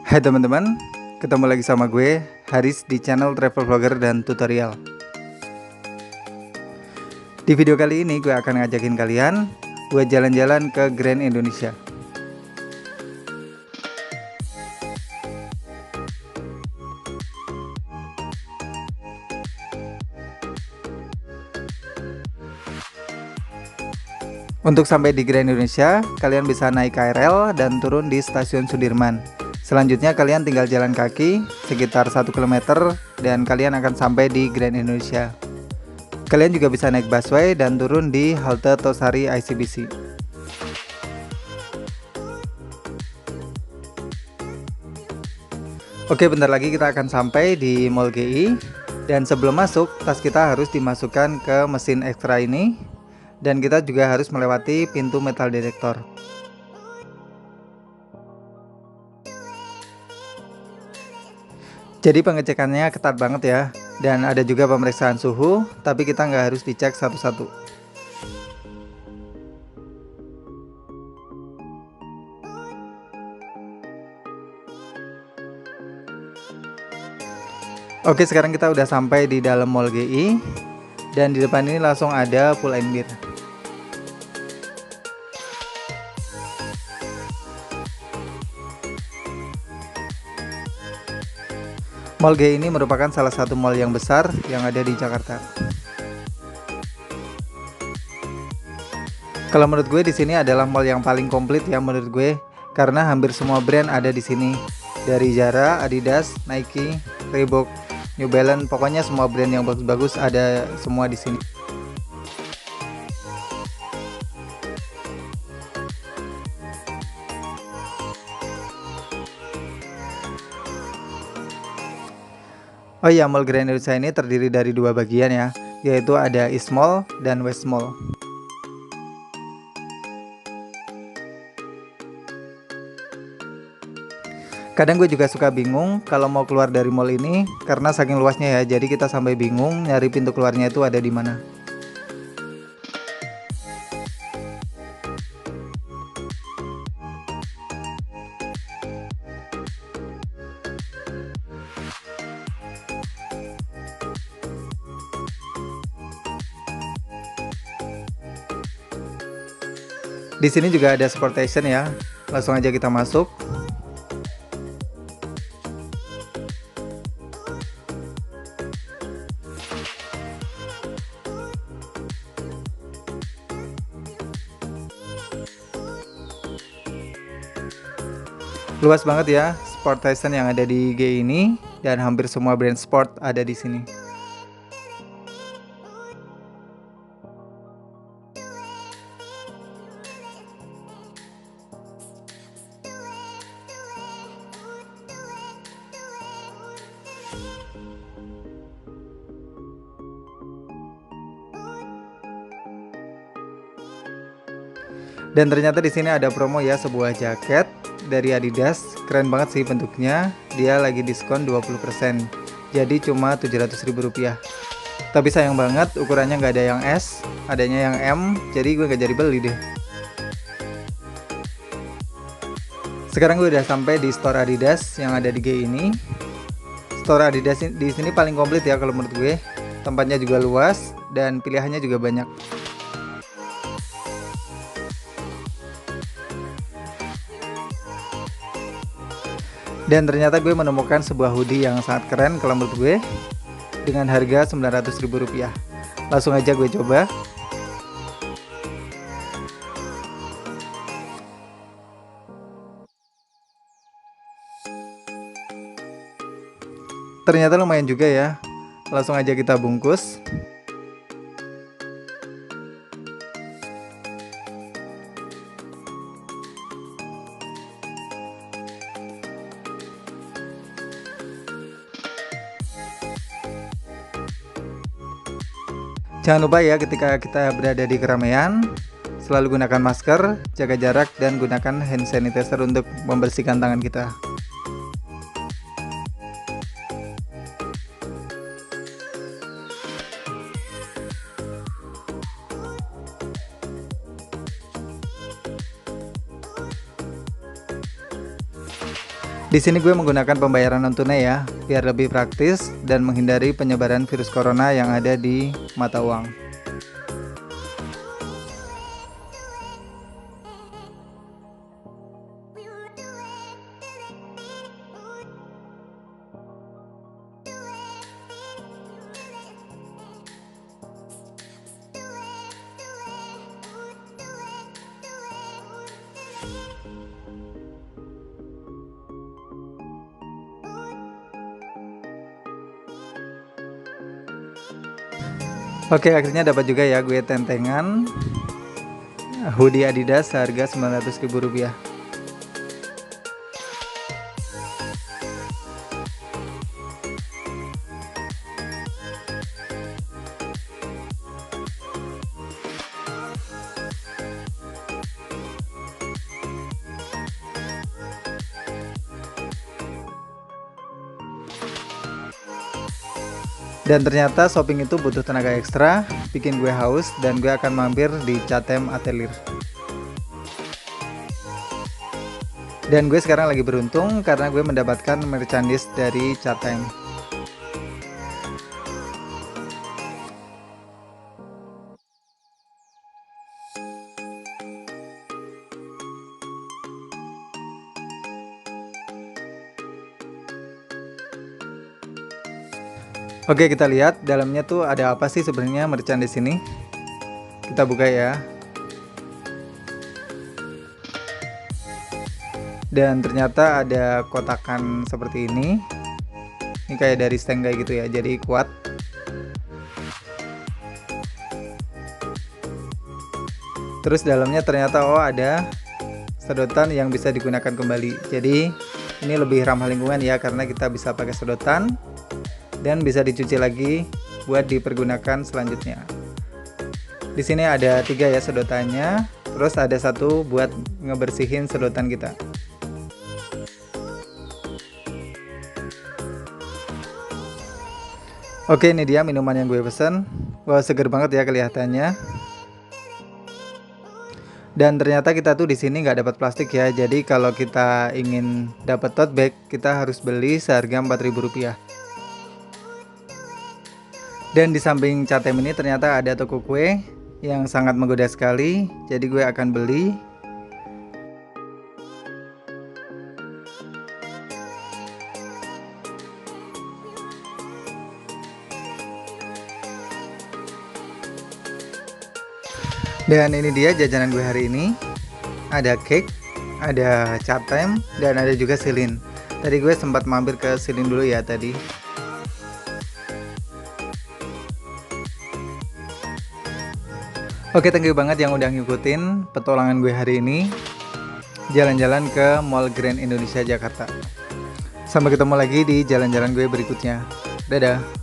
Hai teman-teman, ketemu lagi sama gue, Haris di channel Travel Vlogger dan Tutorial. Di video kali ini gue akan ngajakin kalian buat jalan-jalan ke Grand Indonesia. Untuk sampai di Grand Indonesia, kalian bisa naik KRL dan turun di Stasiun Sudirman. Selanjutnya kalian tinggal jalan kaki sekitar 1 km dan kalian akan sampai di Grand Indonesia. Kalian juga bisa naik busway dan turun di halte Tosari ICBC. Oke, bentar lagi kita akan sampai di Mall GI. Dan sebelum masuk, tas kita harus dimasukkan ke mesin ekstra ini. Dan kita juga harus melewati pintu metal detektor. Jadi pengecekannya ketat banget ya. Dan ada juga pemeriksaan suhu, tapi kita nggak harus dicek satu-satu. Oke, sekarang kita udah sampai di dalam Mall GI. Dan di depan ini langsung ada Pull & Bear. Mall GI ini merupakan salah satu mall yang besar yang ada di Jakarta. Kalau menurut gue di sini adalah mall yang paling komplit ya menurut gue, karena hampir semua brand ada di sini. Dari Zara, Adidas, Nike, Reebok, New Balance, pokoknya semua brand yang bagus-bagus ada semua di sini. Oh iya, Mall Grand Indonesia ini terdiri dari dua bagian ya, yaitu ada East Mall dan West Mall. Kadang gue juga suka bingung kalau mau keluar dari mall ini karena saking luasnya ya, jadi kita sampai bingung nyari pintu keluarnya itu ada di mana. Di sini juga ada sportation ya. Langsung aja kita masuk. Luas banget ya sportation yang ada di G ini, dan hampir semua brand sport ada di sini. Dan ternyata di sini ada promo ya, sebuah jaket dari Adidas, keren banget sih bentuknya. Dia lagi diskon 20%. Jadi cuma Rp700.000. Tapi sayang banget ukurannya nggak ada yang S, adanya yang M, jadi gue nggak jadi beli deh. Sekarang gue udah sampai di store Adidas yang ada di G ini. Store Adidas di sini paling komplit ya kalau menurut gue. Tempatnya juga luas dan pilihannya juga banyak. Dan ternyata gue menemukan sebuah hoodie yang sangat keren kalau menurut gue, dengan harga Rp900.000. Langsung aja gue coba. Ternyata lumayan juga ya. Langsung aja kita bungkus. Jangan lupa ya, ketika kita berada di keramaian, selalu gunakan masker, jaga jarak, dan gunakan hand sanitizer untuk membersihkan tangan kita. Di sini gue menggunakan pembayaran non tunai ya, biar lebih praktis dan menghindari penyebaran virus corona yang ada di mata uang. Oke, akhirnya dapat juga ya gue tentengan hoodie Adidas seharga Rp900.000. Dan ternyata shopping itu butuh tenaga ekstra, bikin gue haus dan gue akan mampir di Chatham Atelier. Dan gue sekarang lagi beruntung karena gue mendapatkan merchandise dari Chatham. Oke, kita lihat dalamnya tuh ada apa sih sebenarnya merchandise ini. Kita buka ya. Dan ternyata ada kotakan seperti ini. Ini kayak dari stang kayak gitu ya, jadi kuat. Terus dalamnya ternyata ada sedotan yang bisa digunakan kembali. Jadi ini lebih ramah lingkungan ya, karena kita bisa pakai sedotan dan bisa dicuci lagi buat dipergunakan selanjutnya. Di sini ada 3 ya sedotannya, terus ada 1 buat ngebersihin sedotan kita. Oke, ini dia minuman yang gue pesen. Wah, seger banget ya kelihatannya. Dan ternyata kita tuh di sini nggak dapat plastik ya. Jadi kalau kita ingin dapat tote bag, kita harus beli seharga Rp4.000. Dan di samping Chatham ini ternyata ada toko kue yang sangat menggoda sekali, jadi gue akan beli. Dan ini dia jajanan gue hari ini. Ada cake, ada Chatham, dan ada juga Celine. Tadi gue sempat mampir ke Celine dulu ya tadi. Oke, thank you banget yang udah ngikutin petualangan gue hari ini jalan-jalan ke Mall Grand Indonesia Jakarta. Sampai ketemu lagi di jalan-jalan gue berikutnya. Dadah.